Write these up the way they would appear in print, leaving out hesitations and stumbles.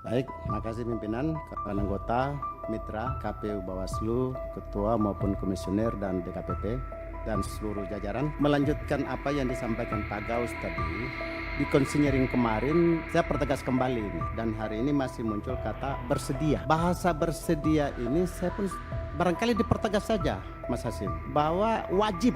Baik, makasih pimpinan, kawan anggota, mitra, KPU Bawaslu, ketua maupun komisioner dan DKPP dan seluruh jajaran. Melanjutkan apa yang disampaikan Pak Gaus tadi, di konsinyering kemarin saya pertegas kembali ini, dan hari ini masih muncul kata bersedia. Bahasa bersedia ini saya pun barangkali dipertegas saja, Mas Hasim, bahwa wajib.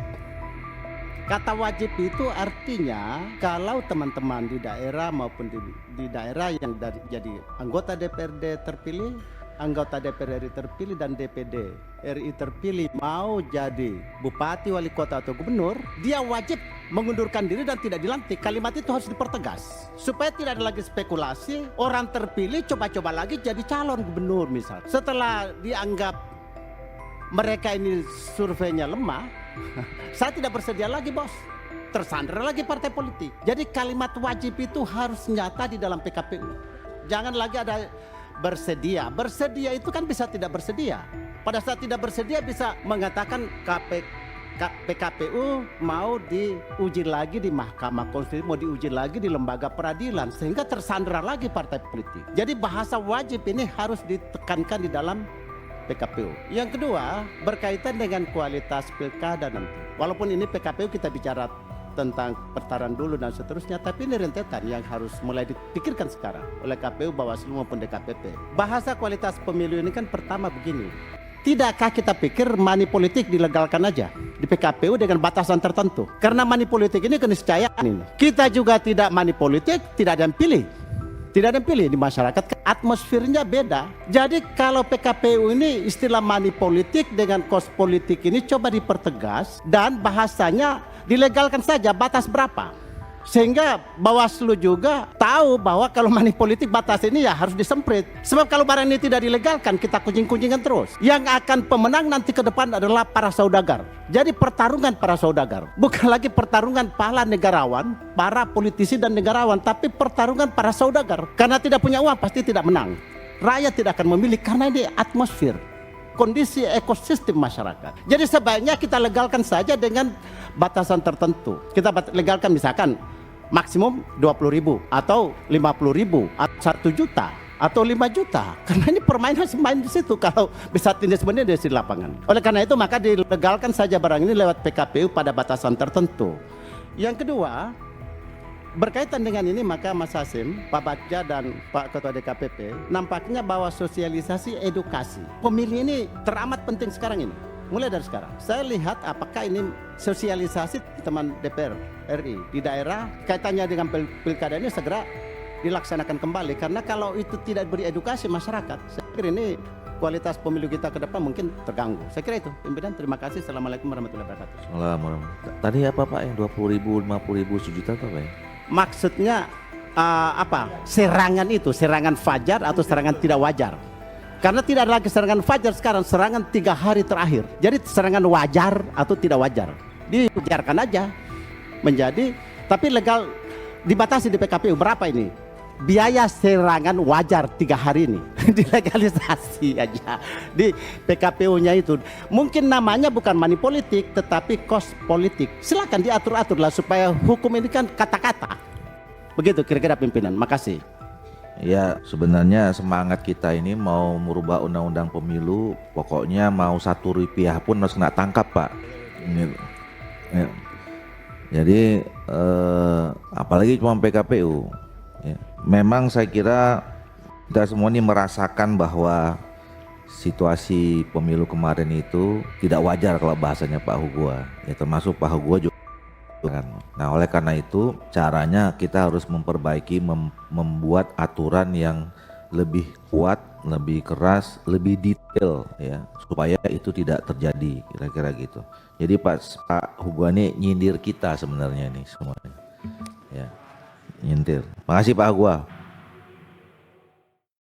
Kata wajib itu artinya kalau teman-teman di daerah maupun di daerah yang jadi anggota DPRD terpilih, anggota DPR RI terpilih dan DPD RI terpilih mau jadi bupati, wali kota atau gubernur, dia wajib mengundurkan diri dan tidak dilantik. Kalimat itu harus dipertegas supaya tidak ada lagi spekulasi orang terpilih coba-coba lagi jadi calon gubernur misal. Setelah dianggap mereka ini surveinya lemah, saya tidak bersedia lagi bos, tersandra lagi partai politik. Jadi kalimat wajib itu harus nyata di dalam PKPU. Jangan lagi ada bersedia. Bersedia itu kan bisa tidak bersedia. Pada saat tidak bersedia bisa mengatakan PKPU mau diuji lagi di Mahkamah Konstitusi, mau diuji lagi di lembaga peradilan, sehingga tersandra lagi partai politik. Jadi bahasa wajib ini harus ditekankan di dalam PKPU. Yang kedua, berkaitan dengan kualitas pilkada nanti. Walaupun ini PKPU kita bicara tentang pertaran dulu dan seterusnya, tapi ini rentetan yang harus mulai dipikirkan sekarang oleh KPU, Bawaslu maupun DKPP. Bahasa kualitas pemilu ini kan pertama begini. Tidakkah kita pikir money politik dilegalkan aja di PKPU dengan batasan tertentu? Karena money politik ini keniscayaan ini. Kita juga tidak money politik, tidak ada yang pilih. Tidak ada yang pilih di masyarakat, atmosfernya beda. Jadi kalau PKPU ini istilah money politik dengan kos politik ini coba dipertegas dan bahasanya dilegalkan saja, batas berapa. Sehingga Bawaslu juga tahu bahwa kalau money politik batas ini ya harus disemprit. Sebab kalau barang ini tidak dilegalkan kita kuncing-kuncingan terus. Yang akan pemenang nanti ke depan adalah para saudagar. Jadi pertarungan para saudagar. Bukan lagi pertarungan para negarawan, para politisi dan negarawan, tapi pertarungan para saudagar. Karena tidak punya uang pasti tidak menang. Rakyat tidak akan memilih karena ini atmosfer, kondisi ekosistem masyarakat. Jadi sebaiknya kita legalkan saja dengan batasan tertentu. Kita legalkan misalkan maksimum 20.000 atau 50.000 atau 1 juta atau 5 juta. Karena ini permainan main di situ kalau bisa tindak sebenarnya di lapangan. Oleh karena itu maka dilegalkan saja barang ini lewat PKPU pada batasan tertentu. Yang kedua, berkaitan dengan ini maka Mas Hasim, Pak Bagja dan Pak Ketua DKPP nampaknya bahwa sosialisasi edukasi pemilih ini teramat penting sekarang ini. Mulai dari sekarang, saya lihat apakah ini sosialisasi teman DPR RI di daerah kaitannya dengan pilkada ini segera dilaksanakan kembali. Karena kalau itu tidak beri edukasi masyarakat, saya kira ini kualitas pemilu kita ke depan mungkin terganggu. Saya kira itu, pimpinan. Terima kasih. Assalamualaikum warahmatullahi wabarakatuh. Assalamualaikum. Tadi apa Pak yang 20.000, 50.000, 1 juta apa ya? Maksudnya apa? Serangan itu, serangan fajar atau serangan tidak wajar. Karena tidak ada lagi serangan fajar sekarang, serangan 3 hari terakhir. Jadi serangan wajar atau tidak wajar dibiarkan aja menjadi, tapi legal dibatasi di PKPU berapa ini? Biaya serangan wajar 3 hari ini dilegalisasi aja di PKPU-nya itu. Mungkin namanya bukan money politik tetapi kos politik. Silakan diatur-atur lah supaya hukum ini kan kata-kata. Begitu kira-kira pimpinan. Makasih. Ya sebenarnya semangat kita ini mau merubah undang-undang pemilu, pokoknya mau Rp1 pun harus kena tangkap Pak. Ya. Jadi apalagi cuma PKPU. Ya. Memang saya kira kita semua ini merasakan bahwa situasi pemilu kemarin itu tidak wajar kalau bahasanya Pak Hugua. Ya termasuk Pak Hugua juga. Nah oleh karena itu caranya kita harus memperbaiki, membuat aturan yang lebih kuat, lebih keras, lebih detail ya supaya itu tidak terjadi, kira-kira gitu. Jadi Pak Hugua ini nyindir kita sebenarnya nih semuanya ya, nyindir. Makasih Pak Hugua.